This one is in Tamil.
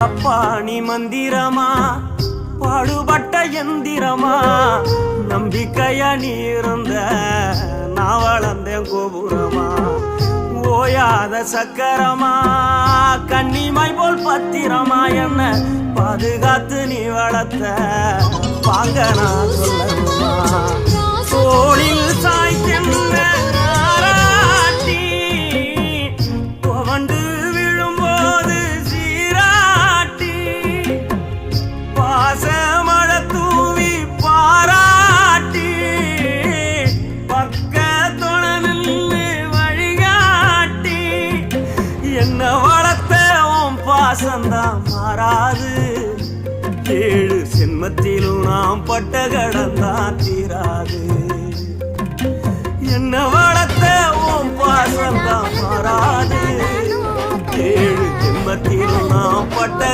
பாணி மந்திரமா பாடுபட்ட எந்திரமா நம்பிக்கையா நீ இருந்த நான் வளர்ந்தேன் கோபுரமா ஓயாத சக்கரமா கன்னிமாய் போல் பத்திரமா என்ன பாதுகாத்து நீ வளர்த்த பாங்க நான் சொல்லணுமா தோளில் சாய்த்தென்ன ஆராட்டி துவண்டு விழும்போது சீராட்டி பாசமழ தூவி பாராட்டி பக்கத்தொண நின்று வழிகாட்டி என்ன வளர்த்த உன் பாசந்தான் மாறாது ஏழு சென்மத்திலும் நாம் பட்ட கடந்தான் தீராது என்ன வளர்த்த உன் பாசந்தான் மாறாது ஏழு சென்மத்திலும் நாம் பட்ட